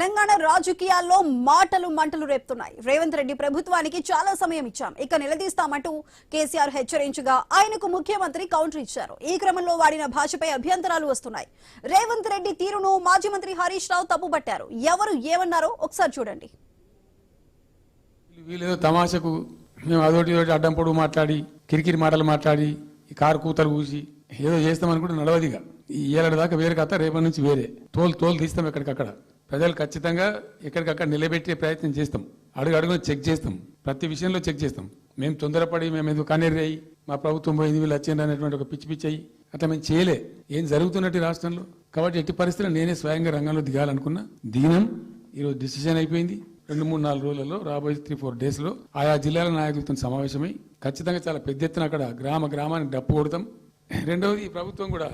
తెలంగాణ రాజకీయాల్లో మాటలు మంటలు రేపుతున్నాయి. రేవంత్ రెడ్డి ప్రభుత్వానికి చాలా సమయం ఇచ్చాం, ఇక నిలదీస్తామంటూ కేసీఆర్ హెచ్చరించగా ఆయనకు ముఖ్యమంత్రి కౌంటర్ ఇచ్చారు. ఈ క్రమంలో వాడిన భాషపై అభ్యంతరాలు వస్తున్నాయి. రేవంత్ రెడ్డి తీరును మాజీ మంత్రి హరీష్ రావు తప్పుపట్టారు. ఎవరు ఏమన్నారో ఒకసారి చూడండి. వీళ్ళు తమాషకు మేము అదోటి అడ్డం పొడుగు మాట్లాడి కిరికిరి మాటలు మాట్లాడి ఈ కారు కూతలు కూసి ఏదో చేస్తామనుకుంటే నడవదిగా. ఈ ఏడాది దాకా వేరే కథ, రేపటి నుంచి వేరే తోలు తీస్తాం. ఎక్కడికక్కడ ప్రజలు ఖచ్చితంగా ఎక్కడికక్కడ నిలబెట్టే ప్రయత్నం చేస్తాం. అడుగున చెక్ చేస్తాం, ప్రతి విషయంలో చెక్ చేస్తాం. మేము తొందరపడి మేము ఎందుకు కన్నెర్రాయి మా ప్రభుత్వం పోయింది వీళ్ళు వచ్చింది అనేటువంటి ఒక పిచ్చి అయ్యి అట్లా మేము చేయలే. ఏం జరుగుతున్నట్టు రాష్ట్రంలో. కాబట్టి ఎట్టి పరిస్థితుల్లో నేనే స్వయంగా రంగంలో దిగాలనుకున్నా. దిగినాం. ఈరోజు డిసిషన్ అయిపోయింది. 2-3-4 రోజులలో రాబోయే 3-4 డేస్లో ఆయా జిల్లాల నాయకులతో సమావేశమై ఖచ్చితంగా చాలా పెద్ద ఎత్తున అక్కడ గ్రామానికి డప్పు కొడతాం. రెండవది, ఈ ప్రభుత్వం కూడా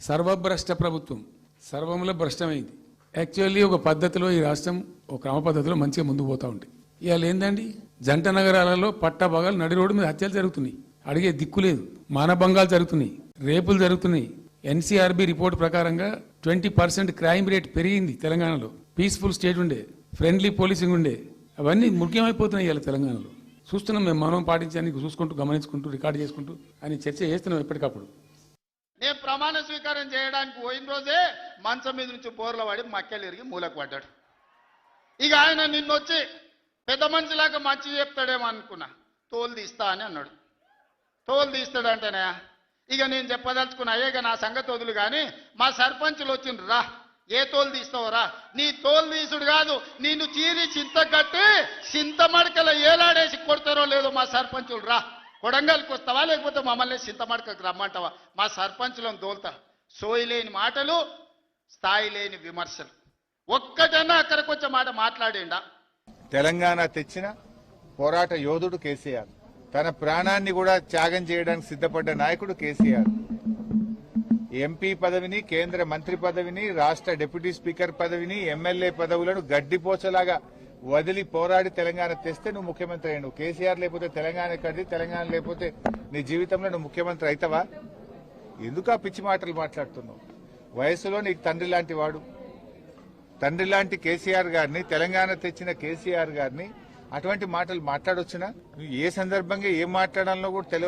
సర్వభ్రష్ట ప్రభుత్వం, సర్వంలో భ్రష్టమైంది. యాక్చువల్లీ ఒక పద్ధతిలో ఈ రాష్ట్రం ఒక క్రమ పద్ధతిలో మంచిగా ముందుకు పోతా ఉంటుంది. ఇవాళ ఏందండి, జంట నగరాలలో పట్టభాగాలు నడి రోడ్డు మీద హత్యలు జరుగుతున్నాయి. అడిగే దిక్కు లేదు. మానభంగాలు జరుగుతున్నాయి, రేపులు జరుగుతున్నాయి. ఎన్సీఆర్బీ రిపోర్ట్ ప్రకారంగా 20% క్రైమ్ రేట్ పెరిగింది తెలంగాణలో. పీస్ఫుల్ స్టేట్ ఉండే, ఫ్రెండ్లీ పోలీసింగ్ ఉండే, అవన్నీ ముఖ్యమైపోతున్నాయి ఇవాళ తెలంగాణలో. చూస్తున్నాం మేము. మనం పాటించడానికి చూసుకుంటూ, గమనించుకుంటూ, రికార్డు చేసుకుంటూ అని చర్చ చేస్తున్నాం ఎప్పటికప్పుడు. నేను ప్రమాణ స్వీకారం చేయడానికి పోయిన రోజే మంచం మీద నుంచి బోర్ల పడి మక్కెలు ఇరిగి మూలకు పడ్డాడు. ఇక ఆయన నిన్నొచ్చి పెద్ద మనిషిలాగా మంచి చెప్తాడేమో అనుకున్నా. తోలు తీస్తా అని అన్నాడు. తోలు తీస్తాడంటేనే ఇక నేను చెప్పదలుచుకున్నా, అయ్యేగా నా సంగతి వదులు కానీ మా సర్పంచులు వచ్చిండ్రు, రా ఏ తోలు తీస్తావురా, నీ తోలు తీసుడు కాదు నిన్ను చీరి చింత కట్టి చింత మడకల ఏలాడేసి కొడతారో లేదో మా సర్పంచులు, రా కొడంగల్కి వస్తావా లేకపోతే మమ్మల్ని చింతమడకకు రమ్మంటావా, మా సర్పంచులను దోల్తా. సోయి లేని మాటలు, స్థాయి లేని విమర్శలు. ఒక్కటన్నా అక్కడికి వచ్చే మాట మాట్లాడేండా? తెలంగాణ తెచ్చిన పోరాట యోధుడు కేసీఆర్, తన ప్రాణాన్ని కూడా త్యాగం చేయడానికి సిద్ధపడ్డ నాయకుడు కేసీఆర్. ఎంపీ పదవిని, కేంద్ర మంత్రి పదవిని, రాష్ట్ర డిప్యూటీ స్పీకర్ పదవిని, ఎమ్మెల్యే పదవులను గడ్డిపోచలాగా వదిలి పోరాడి తెలంగాణ తెస్తే నువ్వు ముఖ్యమంత్రి అయ్యావు. కేసీఆర్ లేకపోతే తెలంగాణ ఎక్కడిది? తెలంగాణ లేకపోతే నీ జీవితంలో నువ్వు ముఖ్యమంత్రి అవుతావా? ఎందుకు ఆ పిచ్చి మాటలు మాట్లాడుతున్నావు? వయసులో నీకు తండ్రి లాంటి వాడు, తండ్రి లాంటి కేసీఆర్ గారిని, తెలంగాణ తెచ్చిన కేసీఆర్ గారిని అటువంటి మాటలు మాట్లాడొచ్చునా? నువ్వు ఏ సందర్భంగా ఏం మాట్లాడాలో కూడా తెలియదు.